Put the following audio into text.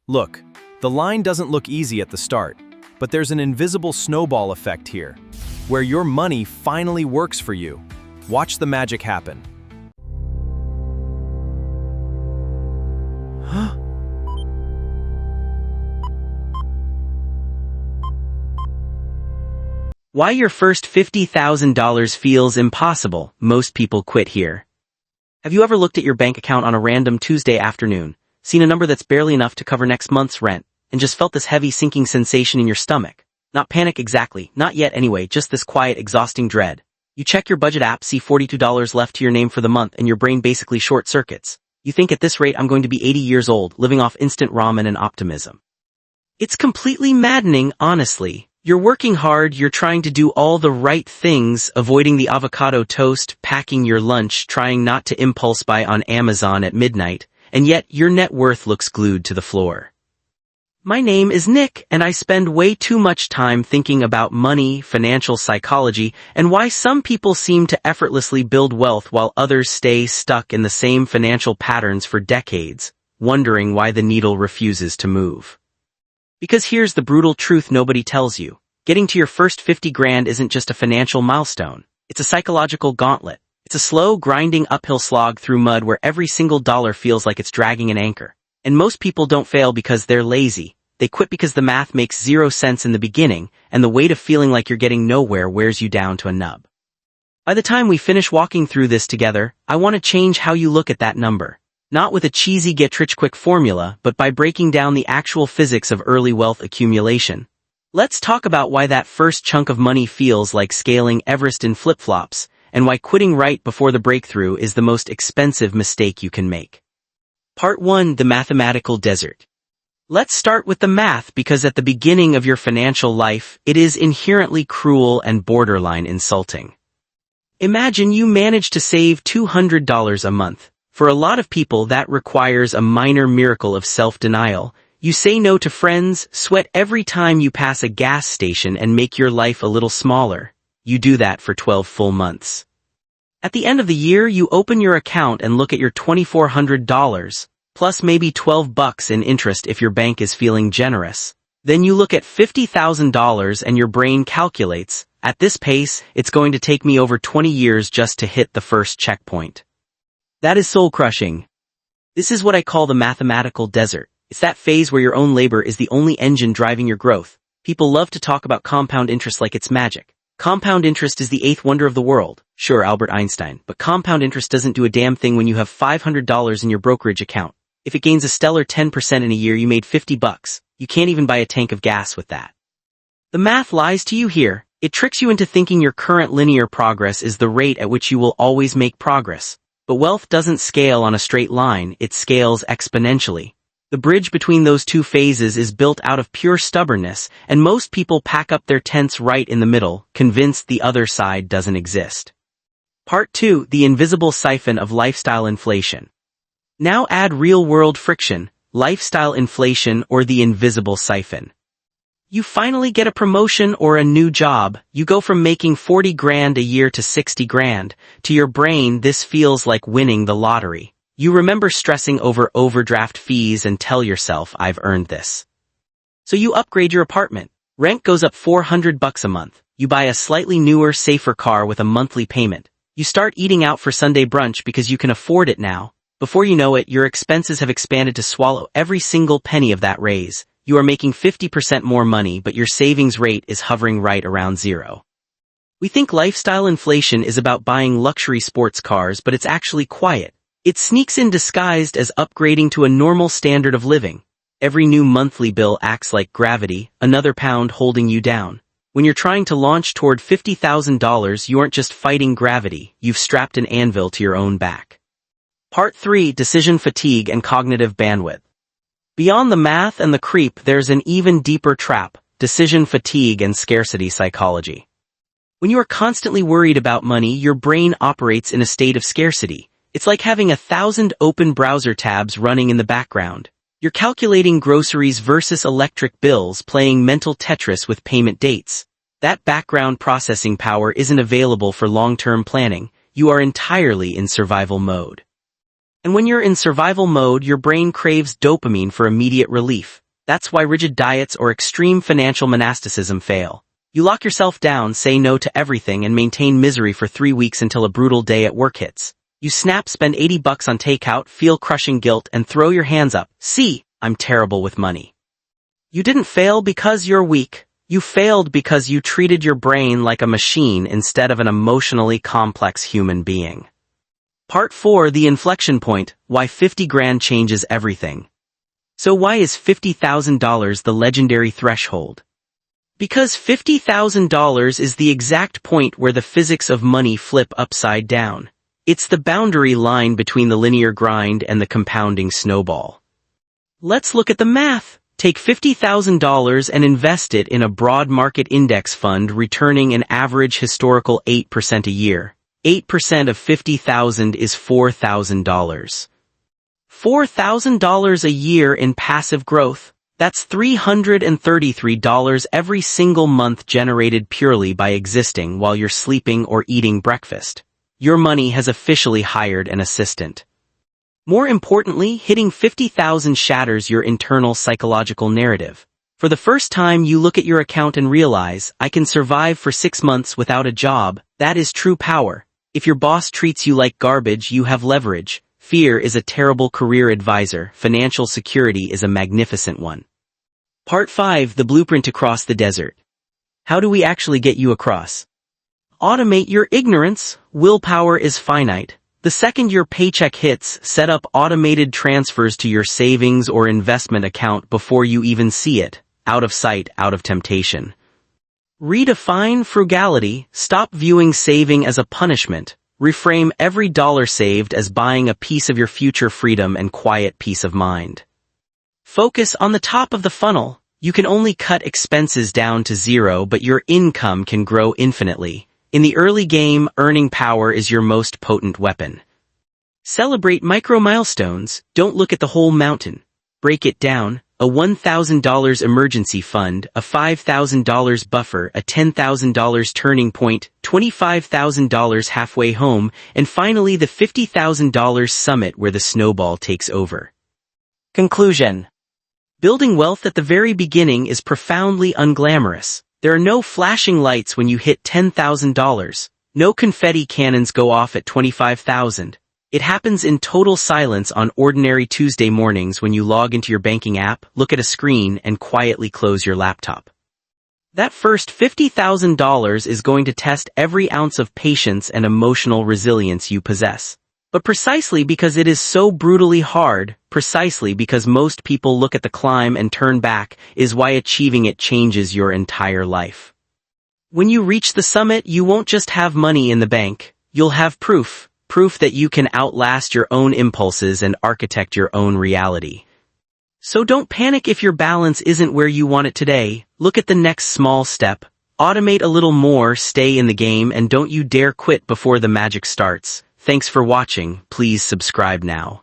Look, the line doesn't look easy at the start, but there's an invisible snowball effect here, where your money finally works for you. Watch the magic happen. Why your first $50,000 feels impossible, most people quit here. Have you ever looked at your bank account on a random Tuesday afternoon, seen a number that's barely enough to cover next month's rent, and just felt this heavy sinking sensation in your stomach? Not panic exactly, not yet anyway, just this quiet, exhausting dread. You check your budget app, see $42 left to your name for the month, and your brain basically short circuits. You think, at this rate I'm going to be 80 years old, living off instant ramen and optimism. It's completely maddening, honestly. You're working hard, you're trying to do all the right things, avoiding the avocado toast, packing your lunch, trying not to impulse buy on Amazon at midnight, and yet your net worth looks glued to the floor. My name is Nick, and I spend way too much time thinking about money, financial psychology, and why some people seem to effortlessly build wealth while others stay stuck in the same financial patterns for decades, wondering why the needle refuses to move. Because here's the brutal truth nobody tells you. Getting to your first 50 grand isn't just a financial milestone. It's a psychological gauntlet. It's a slow, grinding uphill slog through mud where every single dollar feels like it's dragging an anchor. And most people don't fail because they're lazy. They quit because the math makes zero sense in the beginning, and the weight of feeling like you're getting nowhere wears you down to a nub. By the time we finish walking through this together, I want to change how you look at that number. Not with a cheesy get-rich-quick formula, but by breaking down the actual physics of early wealth accumulation. Let's talk about why that first chunk of money feels like scaling Everest in flip-flops, and why quitting right before the breakthrough is the most expensive mistake you can make. Part 1: The Mathematical Desert. Let's start with the math, because at the beginning of your financial life, it is inherently cruel and borderline insulting. Imagine you manage to save $200 a month. For a lot of people, that requires a minor miracle of self-denial. You say no to friends, sweat every time you pass a gas station, and make your life a little smaller. You do that for 12 full months. At the end of the year, you open your account and look at your $2,400, plus maybe $12 in interest if your bank is feeling generous. Then you look at $50,000 and your brain calculates, at this pace, it's going to take me over 20 years just to hit the first checkpoint. That is soul-crushing. This is what I call the mathematical desert. It's that phase where your own labor is the only engine driving your growth. People love to talk about compound interest like it's magic. Compound interest is the eighth wonder of the world. Sure, Albert Einstein, but compound interest doesn't do a damn thing when you have $500 in your brokerage account. If it gains a stellar 10% in a year, you made $50. You can't even buy a tank of gas with that. The math lies to you here. It tricks you into thinking your current linear progress is the rate at which you will always make progress. But wealth doesn't scale on a straight line, it scales exponentially. The bridge between those two phases is built out of pure stubbornness, and most people pack up their tents right in the middle, convinced the other side doesn't exist. Part 2: The Invisible Siphon of Lifestyle Inflation. Now add real-world friction, lifestyle inflation, or the invisible siphon. You finally get a promotion or a new job. You go from making 40 grand a year to 60 grand. To your brain, this feels like winning the lottery. You remember stressing over overdraft fees and tell yourself, I've earned this. So you upgrade your apartment. Rent goes up $400 a month. You buy a slightly newer, safer car with a monthly payment. You start eating out for Sunday brunch because you can afford it now. Before you know it, your expenses have expanded to swallow every single penny of that raise. You are making 50% more money, but your savings rate is hovering right around zero. We think lifestyle inflation is about buying luxury sports cars, but it's actually quiet. It sneaks in disguised as upgrading to a normal standard of living. Every new monthly bill acts like gravity, another pound holding you down. When you're trying to launch toward $50,000, you aren't just fighting gravity, you've strapped an anvil to your own back. Part 3: Decision Fatigue and Cognitive Bandwidth. Beyond the math and the creep, there's an even deeper trap: decision fatigue and scarcity psychology. When you are constantly worried about money, your brain operates in a state of scarcity. It's like having 1,000 open browser tabs running in the background. You're calculating groceries versus electric bills, playing mental Tetris with payment dates. That background processing power isn't available for long-term planning. You are entirely in survival mode. And when you're in survival mode, your brain craves dopamine for immediate relief. That's why rigid diets or extreme financial monasticism fail. You lock yourself down, say no to everything, and maintain misery for 3 weeks until a brutal day at work hits. You snap, spend $80 on takeout, feel crushing guilt, and throw your hands up. See, I'm terrible with money. You didn't fail because you're weak. You failed because you treated your brain like a machine instead of an emotionally complex human being. Part 4, the inflection point, why 50 grand changes everything. So why is $50,000 the legendary threshold? Because $50,000 is the exact point where the physics of money flip upside down. It's the boundary line between the linear grind and the compounding snowball. Let's look at the math. Take $50,000 and invest it in a broad market index fund returning an average historical 8% a year. 8% of $50,000 is $4,000. $4,000 a year in passive growth. That's $333 every single month generated purely by existing while you're sleeping or eating breakfast. Your money has officially hired an assistant. More importantly, hitting 50,000 shatters your internal psychological narrative. For the first time you look at your account and realize, I can survive for 6 months without a job. That is true power. If your boss treats you like garbage, you have leverage. Fear is a terrible career advisor. Financial security is a magnificent one. Part 5, the blueprint to cross the desert. How do we actually get you across? Automate your ignorance. Willpower is finite. The second your paycheck hits, set up automated transfers to your savings or investment account before you even see it. Out of sight, out of temptation. Redefine frugality. Stop viewing saving as a punishment. Reframe every dollar saved as buying a piece of your future freedom and quiet peace of mind. Focus on the top of the funnel. You can only cut expenses down to 0, but your income can grow infinitely. In the early game, earning power is your most potent weapon. Celebrate micro milestones. Don't look at the whole mountain. Break it down. A $1,000 emergency fund, a $5,000 buffer, a $10,000 turning point, $25,000 halfway home, and finally the $50,000 summit where the snowball takes over. Conclusion. Building wealth at the very beginning is profoundly unglamorous. There are no flashing lights when you hit $10,000. No confetti cannons go off at $25,000. It happens in total silence on ordinary Tuesday mornings when you log into your banking app, look at a screen, and quietly close your laptop. That first $50,000 is going to test every ounce of patience and emotional resilience you possess. But precisely because it is so brutally hard, precisely because most people look at the climb and turn back, is why achieving it changes your entire life. When you reach the summit, you won't just have money in the bank, you'll have proof that you can outlast your own impulses and architect your own reality. So don't panic if your balance isn't where you want it today. Look at the next small step. Automate a little more, stay in the game, and don't you dare quit before the magic starts. Thanks for watching. Please subscribe now.